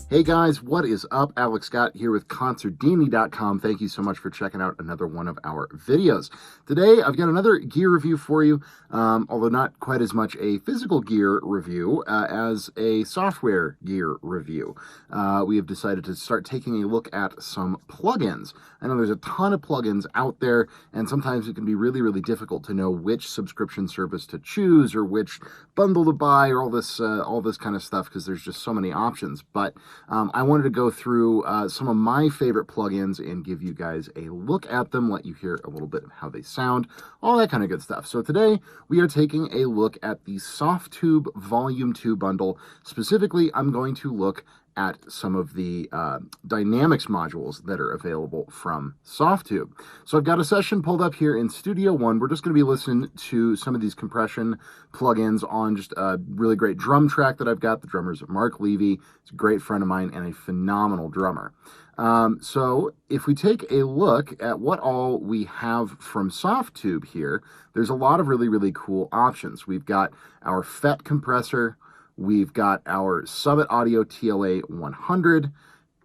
Hey guys, what is up? Alex Scott here with Consordini.com. Thank you so much for checking out another one of our videos. Today, I've got another gear review for you, although not quite as much a physical gear review as a software gear review. We have decided to start taking a look at some plugins. I know there's a ton of plugins out there, and sometimes it can be really, really difficult to know which subscription service to choose or which bundle to buy or all this kind of stuff because there's just so many options. But I wanted to go through some of my favorite plugins and give you guys a look at them, let you hear a little bit of how they sound, all that kind of good stuff. So today we are taking a look at the Softube Volume 2 bundle. Specifically, I'm going to look at some of the dynamics modules that are available from Softube. So I've got a session pulled up here in Studio One. We're just going to be listening to some of these compression plugins on just a really great drum track that I've got. The drummer's Mark Levy. It's a great friend of mine and a phenomenal drummer. So if we take a look at what all we have from Softube here, there's a lot of really, really cool options. We've got our FET Compressor, we've got our Summit Audio TLA 100,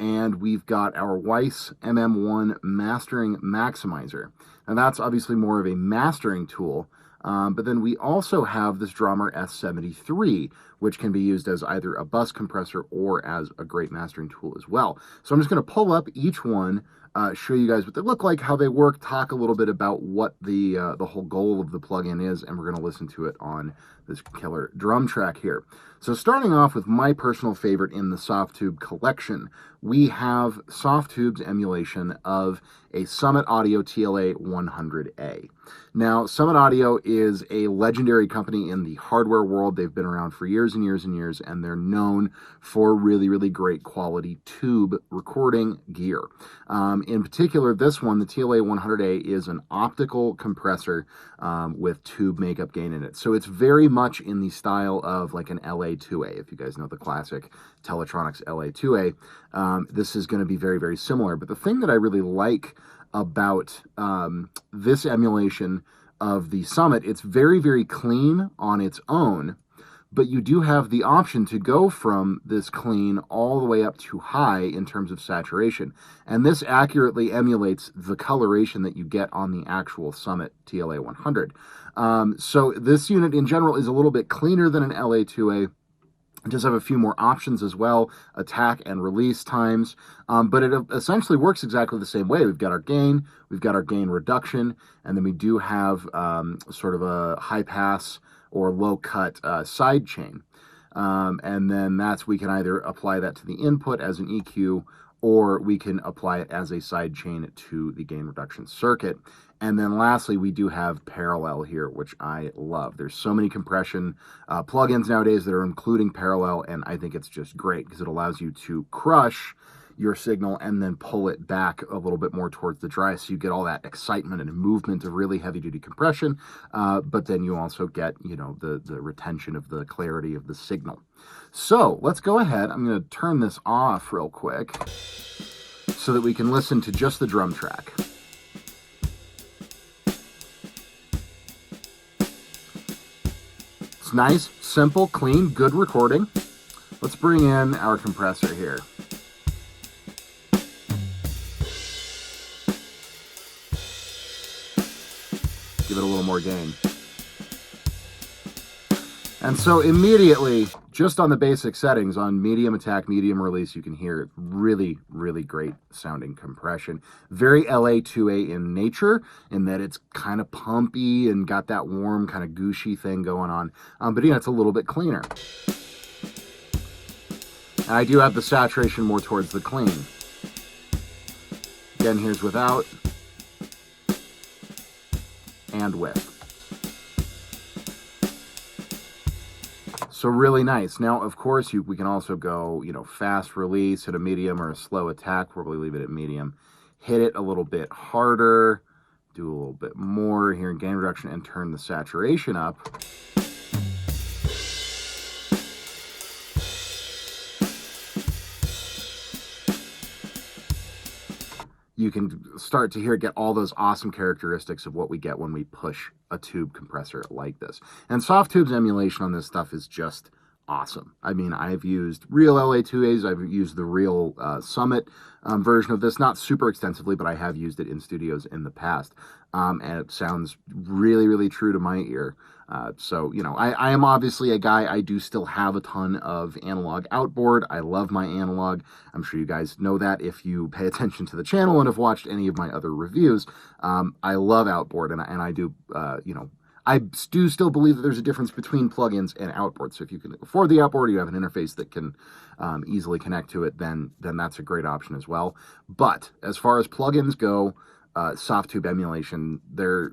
and we've got our Weiss MM1 Mastering Maximizer. Now that's obviously more of a mastering tool, but then we also have this Drawmer S73, which can be used as either a bus compressor or as a great mastering tool as well. So I'm just going to pull up each one, show you guys what they look like, how they work, talk a little bit about what the whole goal of the plugin is, and we're going to listen to it on this killer drum track here. So starting off with my personal favorite in the Softube collection, we have Softube's emulation of a Summit Audio TLA 100A. Now, Summit Audio is a legendary company in the hardware world. They've been around for years and years and years, and they're known for really, really great quality tube recording gear. In particular, this one, the TLA 100A, is an optical compressor with tube makeup gain in it. So it's very much in the style of like an LA2A, if you guys know the classic Teletronics LA2A. This is going to be very, very similar. But the thing that I really like about this emulation of the Summit, it's very, very clean on its own, but you do have the option to go from this clean all the way up to high in terms of saturation. And this accurately emulates the coloration that you get on the actual Summit TLA 100. So this unit in general is a little bit cleaner than an LA2A. It does have a few more options as well, attack and release times, but it essentially works exactly the same way. We've got our gain reduction, and then we do have sort of a high pass or low cut side chain. And then we can either apply that to the input as an EQ, or we can apply it as a side chain to the gain reduction circuit. And then lastly, we do have parallel here, which I love. There's so many compression plugins nowadays that are including parallel, and I think it's just great because it allows you to crush your signal and then pull it back a little bit more towards the dry, so you get all that excitement and movement of really heavy-duty compression, but then you also get, you know, the retention of the clarity of the signal. So let's go ahead. I'm going to turn this off real quick so that we can listen to just the drum track. It's nice, simple, clean, good recording. Let's bring in our compressor here. Give it a little more gain. And so immediately, just on the basic settings, on medium attack, medium release, you can hear really, really great sounding compression. Very LA2A in nature, in that it's kind of pumpy and got that warm, kind of gushy thing going on. But you know, it's a little bit cleaner. And I do have the saturation more towards the clean. Again, here's without and with. So really nice. Now, of course, we can also go, you know, fast release at a medium or a slow attack. Probably leave it at medium. Hit it a little bit harder. Do a little bit more here in gain reduction and turn the saturation up. You can start to get all those awesome characteristics of what we get when we push a tube compressor like this. And Softube's emulation on this stuff is just awesome. I mean, I've used real LA2As. I've used the real Summit version of this, not super extensively, but I have used it in studios in the past. And it sounds really, really true to my ear. So, you know, I am obviously a guy, I do still have a ton of analog outboard. I love my analog. I'm sure you guys know that if you pay attention to the channel and have watched any of my other reviews. I love outboard, and I do, you know, I do still believe that there's a difference between plugins and outboard. So if you can afford the outboard, you have an interface that can easily connect to it, then that's a great option as well. But as far as plugins go, Softube emulation, their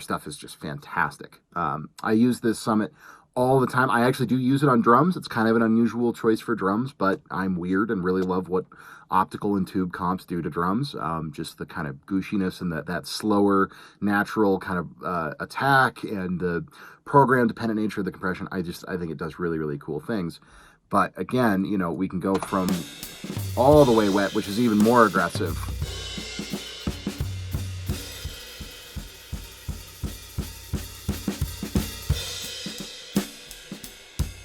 stuff is just fantastic. I use this Summit all the time. I actually do use it on drums. It's kind of an unusual choice for drums, but I'm weird and really love what optical and tube comps do to drums. Just the kind of gooshiness and that slower, natural kind of attack and the program-dependent nature of the compression. I think it does really, really cool things. But again, you know, we can go from all the way wet, which is even more aggressive,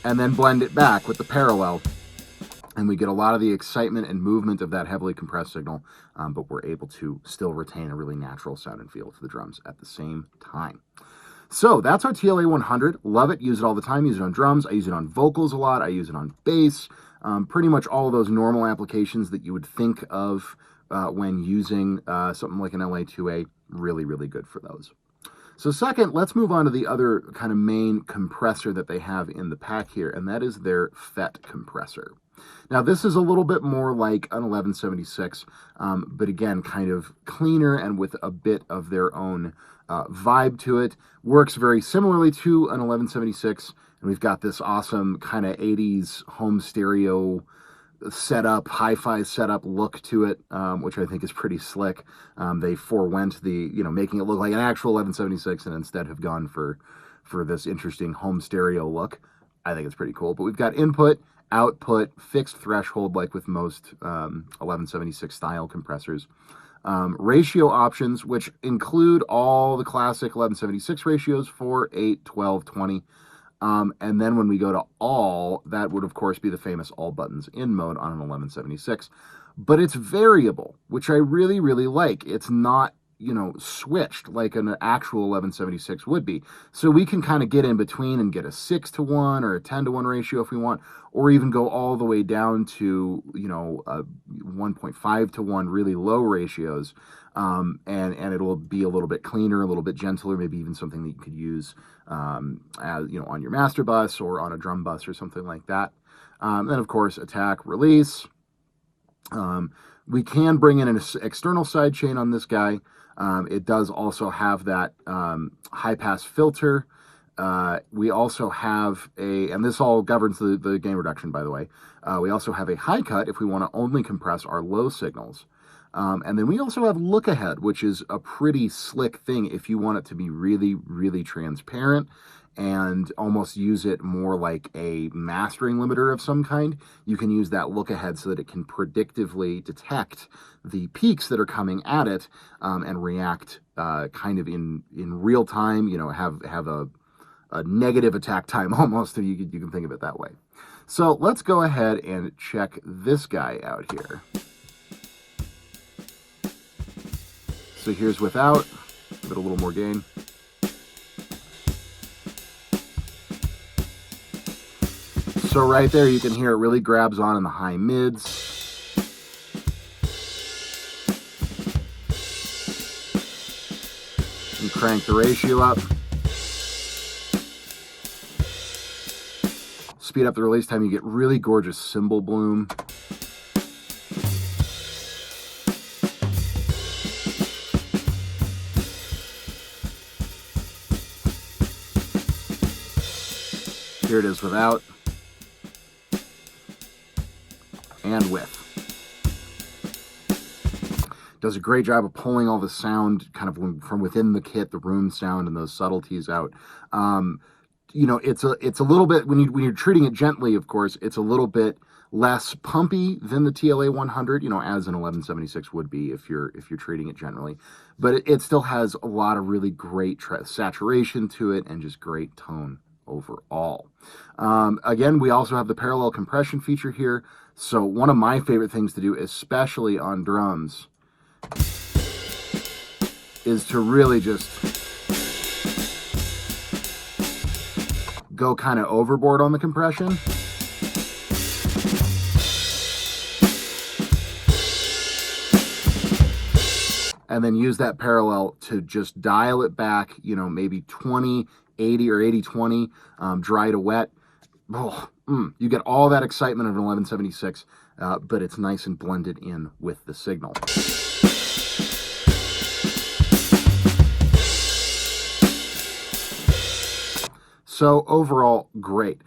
and then blend it back with the parallel, and we get a lot of the excitement and movement of that heavily compressed signal, but we're able to still retain a really natural sound and feel to the drums at the same time. So that's our TLA 100. Love it. Use it all the time. Use it on drums. I use it on vocals a lot. I use it on bass. Pretty much all of those normal applications that you would think of when using something like an LA2A. Really, really good for those. So second, let's move on to the other kind of main compressor that they have in the pack here, and that is their FET compressor. Now, this is a little bit more like an 1176, but again, kind of cleaner and with a bit of their own vibe to it. Works very similarly to an 1176, and we've got this awesome kind of 80s home stereo setup, hi-fi setup look to it, which I think is pretty slick. They forewent the, you know, making it look like an actual 1176 and instead have gone for this interesting home stereo look. I think it's pretty cool. But we've got input, output, fixed threshold like with most 1176 style compressors. Ratio options, which include all the classic 1176 ratios, 4, 8, 12, 20. And then when we go to all, that would of course be the famous all buttons in mode on an 1176. But it's variable, which I really, really like. It's not, you know, switched like an actual 1176 would be. So we can kind of get in between and get a 6-to-1 or a 10-to-1 ratio if we want, or even go all the way down to, you know, 1.5-to-1 really low ratios. And it'll be a little bit cleaner, a little bit gentler, maybe even something that you could use, as, you know, on your master bus or on a drum bus or something like that. Then of course, attack, release. We can bring in an external sidechain on this guy. It does also have that high-pass filter. We also have and this all governs the gain reduction, by the way. We also have a high cut if we want to only compress our low signals. And then we also have look ahead, which is a pretty slick thing if you want it to be really, really transparent and almost use it more like a mastering limiter of some kind. You can use that look ahead so that it can predictively detect the peaks that are coming at it and react kind of in real time, you know, have a negative attack time almost, if you can think of it that way. So let's go ahead and check this guy out here. So here's without, give it a little more gain. So right there, you can hear it really grabs on in the high mids. You crank the ratio up. Speed up the release time, you get really gorgeous cymbal bloom. Here it is without and with. Does a great job of pulling all the sound kind of from within the kit, the room sound and those subtleties out. You know, it's a little bit, when you're treating it gently, of course, it's a little bit less pumpy than the TLA 100, you know, as an 1176 would be if you're treating it generally. But it still has a lot of really great saturation to it and just great tone overall. Again, we also have the parallel compression feature here. So one of my favorite things to do, especially on drums, is to really just go kind of overboard on the compression. And then use that parallel to just dial it back, you know, maybe 20, 80 or 80-20, dry to wet. Oh, you get all that excitement of an 1176, but it's nice and blended in with the signal. So overall, great.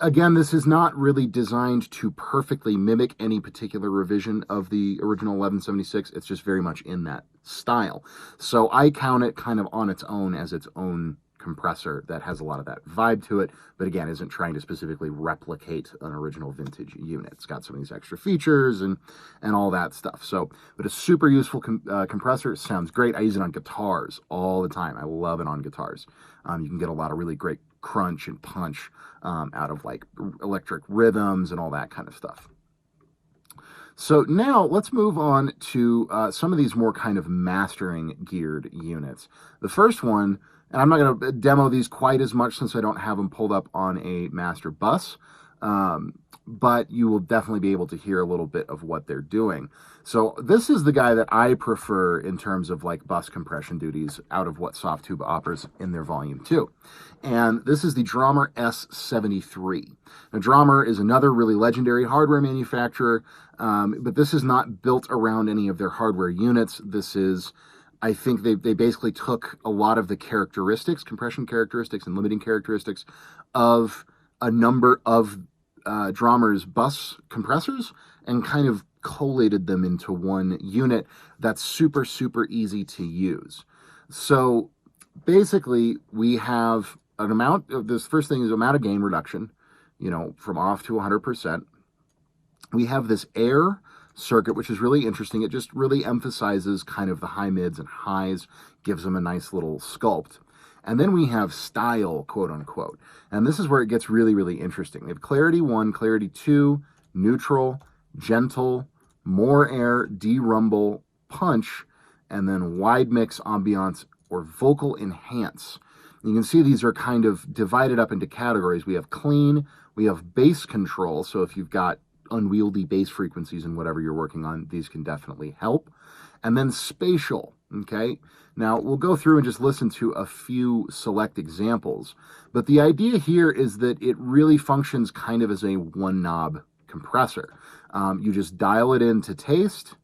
Again, this is not really designed to perfectly mimic any particular revision of the original 1176. It's just very much in that style. So I count it kind of on its own as its own compressor that has a lot of that vibe to it, but again, isn't trying to specifically replicate an original vintage unit. It's got some of these extra features and all that stuff. So, but a super useful compressor. It sounds great. I use it on guitars all the time. I love it on guitars. You can get a lot of really great crunch and punch out of like electric rhythms and all that kind of stuff. So now let's move on to some of these more kind of mastering geared units. The first one, and I'm not going to demo these quite as much since I don't have them pulled up on a master bus, but you will definitely be able to hear a little bit of what they're doing. So this is the guy that I prefer in terms of like bus compression duties out of what Softube offers in their Volume 2. And this is the Drawmer S73. Now, Drawmer is another really legendary hardware manufacturer, but this is not built around any of their hardware units. This is, I think they basically took a lot of the characteristics, compression characteristics and limiting characteristics of a number of Drawmer's bus compressors and kind of collated them into one unit that's super, super easy to use. So basically we have an amount of, this first thing is amount of gain reduction, you know, from off to 100%. We have this air circuit, which is really interesting. It just really emphasizes kind of the high mids and highs, gives them a nice little sculpt. And then we have style, quote unquote. And this is where it gets really, really interesting. We have clarity 1, clarity 2, neutral, gentle, more air, de-rumble, punch, and then wide mix, ambiance, or vocal enhance. You can see these are kind of divided up into categories. We have clean, we have bass control. So if you've got unwieldy bass frequencies and whatever you're working on, these can definitely help. And then spatial, okay? Now, we'll go through and just listen to a few select examples. But the idea here is that it really functions kind of as a one-knob compressor. You just dial it in to taste,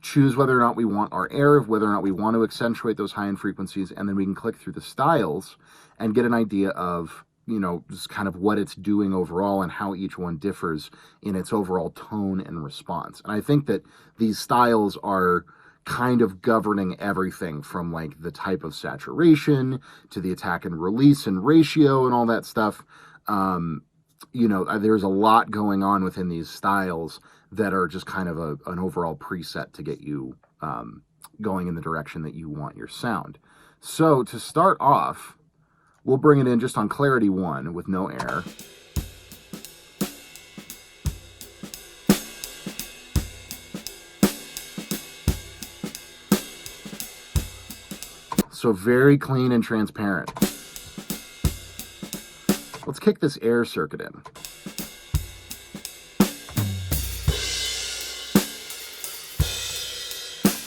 choose whether or not we want our air, whether or not we want to accentuate those high-end frequencies, and then we can click through the styles and get an idea of, you know, just kind of what it's doing overall and how each one differs in its overall tone and response. And I think that these styles are kind of governing everything from like the type of saturation to the attack and release and ratio and all that stuff. You know, there's a lot going on within these styles that are just kind of an overall preset to get you going in the direction that you want your sound. So to start off, we'll bring it in just on clarity 1 with no air. So very clean and transparent. Let's kick this air circuit in.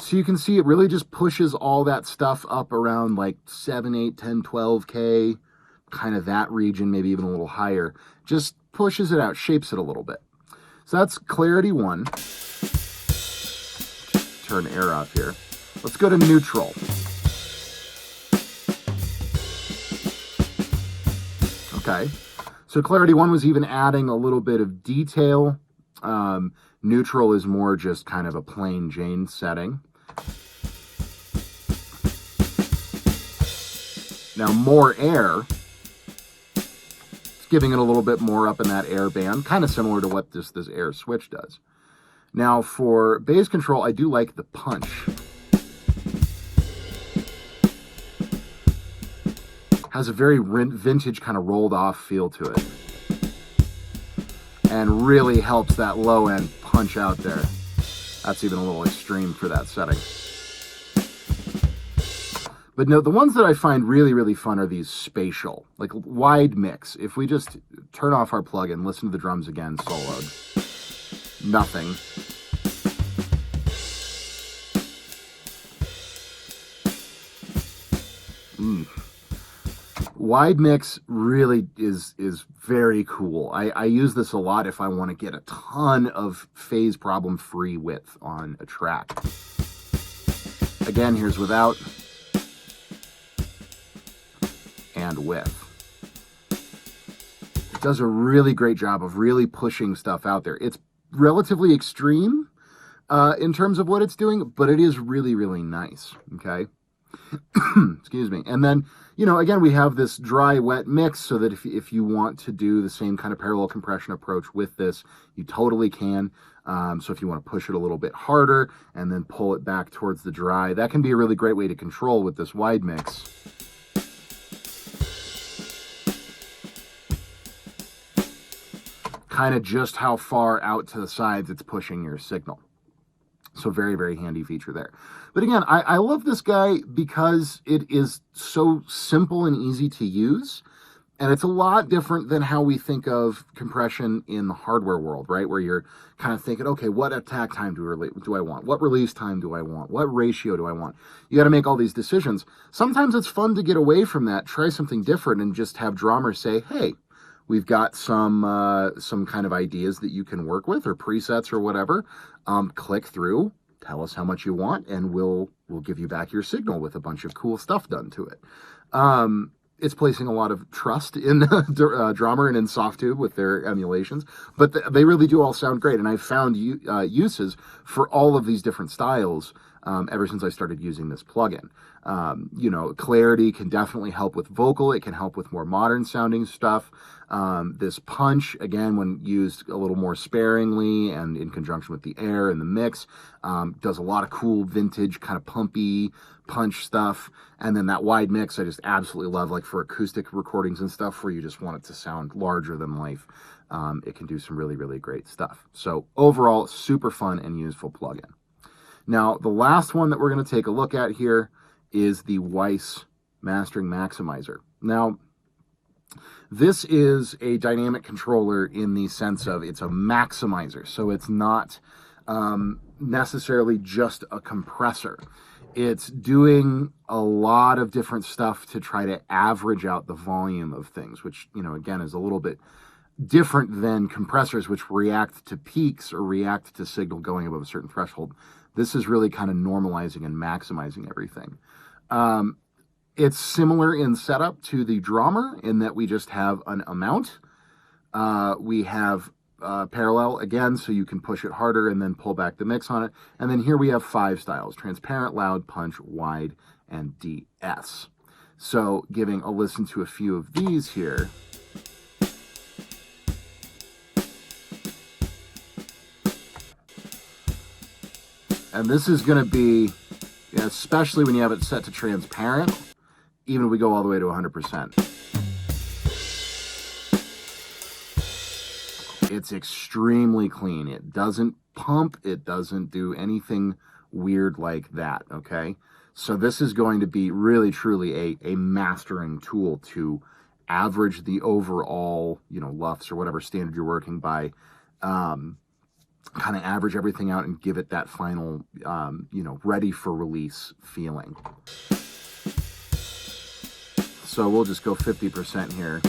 So you can see it really just pushes all that stuff up around like 7, 8, 10, 12K, kind of that region, maybe even a little higher. Just pushes it out, shapes it a little bit. So that's clarity 1. Turn air off here. Let's go to neutral. Okay, so clarity 1 was even adding a little bit of detail. Neutral is more just kind of a plain Jane setting. Now more air, it's giving it a little bit more up in that air band, kind of similar to what this air switch does. Now for bass control, I do like the punch. has a very vintage kind of rolled off feel to it, and really helps that low end punch out there. That's even a little extreme for that setting. But no, the ones that I find really, really fun are these spatial, like wide mix. If we just turn off our plugin, listen to the drums again, soloed, nothing. Wide mix really is very cool. I use this a lot if I want to get a ton of phase problem-free width on a track. Again, here's without and with. It does a really great job of really pushing stuff out there. It's relatively extreme in terms of what it's doing, but it is really, really nice, okay? Excuse me. And then, you know, again, we have this dry wet mix, so that if you want to do the same kind of parallel compression approach with this, you totally can. So if you want to push it a little bit harder and then pull it back towards the dry, that can be a really great way to control with this wide mix. Kind of just how far out to the sides it's pushing your signal. So very, very handy feature there. But again, I love this guy because it is so simple and easy to use. And it's a lot different than how we think of compression in the hardware world, right? Where you're kind of thinking, okay, what attack time do I want? What release time do I want? What ratio do I want? You got to make all these decisions. Sometimes it's fun to get away from that, try something different, and just have Drawmer say, hey, we've got some kind of ideas that you can work with, or presets or whatever. Click through, tell us how much you want, and we'll give you back your signal with a bunch of cool stuff done to it. It's placing a lot of trust in Drawmer and in Softube with their emulations, but they really do all sound great. And I've found uses for all of these different styles ever since I started using this plugin. You know, clarity can definitely help with vocal. It can help with more modern sounding stuff. This punch, again, when used a little more sparingly and in conjunction with the air and the mix, does a lot of cool vintage kind of pumpy punch stuff. And then that wide mix I just absolutely love, like for acoustic recordings and stuff where you just want it to sound larger than life. It can do some really, really great stuff. So overall, super fun and useful plugin. Now, the last one that we're going to take a look at here is the Weiss Mastering Maximizer. Now, this is a dynamic controller in the sense of it's a maximizer, so it's not necessarily just a compressor. It's doing a lot of different stuff to try to average out the volume of things, which, you know, again, is a little bit different than compressors, which react to peaks or react to signal going above a certain threshold. This is really kind of normalizing and maximizing everything. It's similar in setup to the Drawmer in that we just have an amount. We have parallel again, so you can push it harder and then pull back the mix on it. And then here we have 5 styles: transparent, loud, punch, wide, and DS. So giving a listen to a few of these here. And this is going to be, especially when you have it set to transparent, even if we go all the way to 100%. It's extremely clean. It doesn't pump. It doesn't do anything weird like that, okay? So this is going to be really, truly a mastering tool to average the overall, you know, LUFS or whatever standard you're working by, kind of average everything out and give it that final, you know, ready for release feeling. So we'll just go 50% here.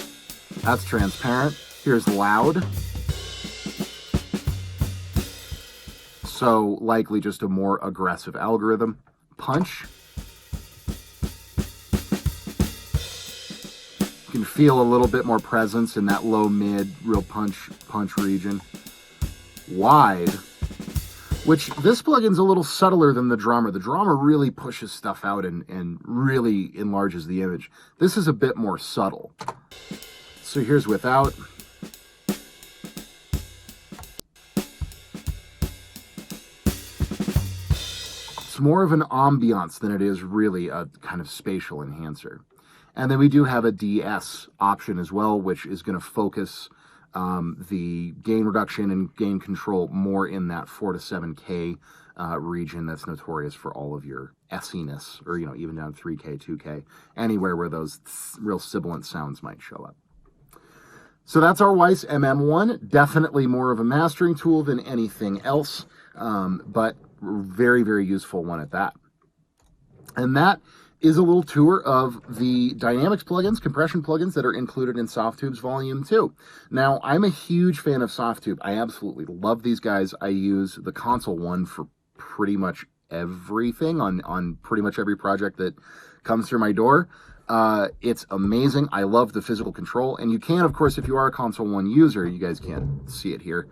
That's transparent. Here's loud. So likely just a more aggressive algorithm. Punch. You can feel a little bit more presence in that low mid, real punch region. Wide, which this plugin's a little subtler than the Drawmer. The Drawmer really pushes stuff out and really enlarges the image. This is a bit more subtle. So here's without. It's more of an ambiance than it is really a kind of spatial enhancer. And then we do have a DS option as well, which is going to focus the gain reduction and gain control more in that 4 to 7K region that's notorious for all of your essiness, or, even down 3K, 2K, anywhere where those real sibilant sounds might show up. So that's our Weiss MM1. Definitely more of a mastering tool than anything else, but very, very useful one at that. And that is a little tour of the dynamics plugins, compression plugins that are included in Softube's Volume 2. Now, I'm a huge fan of Softube. I absolutely love these guys. I use the Console one for pretty much everything on pretty much every project that comes through my door. It's amazing. I love the physical control, and you can, of course, if you are a Console 1 user, you guys can't see it here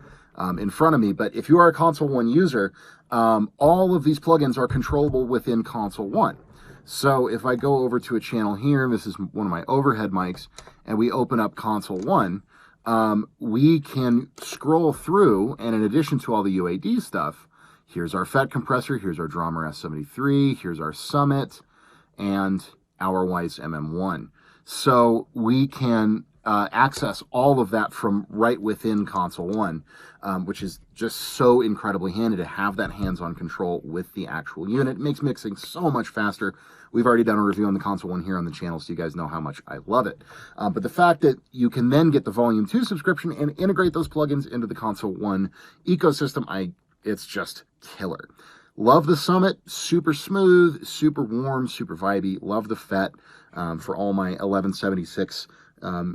in front of me, but if you are a Console 1 user, all of these plugins are controllable within Console 1. So if I go over to a channel here, this is one of my overhead mics, and we open up Console 1, we can scroll through, and in addition to all the UAD stuff, here's our FET compressor, here's our Drawmer S73, here's our Summit, and our Weiss MM1. So we can access all of that from right within Console 1, which is just so incredibly handy to have that hands-on control with the actual unit. It makes mixing so much faster. We've already done a review on the Console 1 here on the channel, so you guys know how much I love it. But the fact that you can then get the Volume 2 subscription and integrate those plugins into the Console 1 ecosystem, it's just killer. Love the Summit, super smooth, super warm, super vibey. Love the FET for all my 1176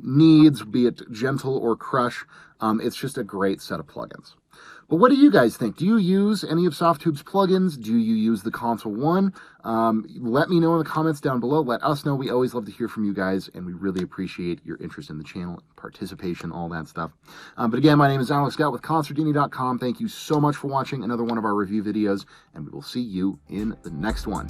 needs, be it gentle or crush. It's just a great set of plugins. But what do you guys think? Do you use any of Softube's plugins? Do you use the Console 1? Let me know in the comments down below. Let us know. We always love to hear from you guys, and we really appreciate your interest in the channel, participation, all that stuff. But again, my name is Alex Scott with Consordini.com. Thank you so much for watching another one of our review videos, and we will see you in the next one.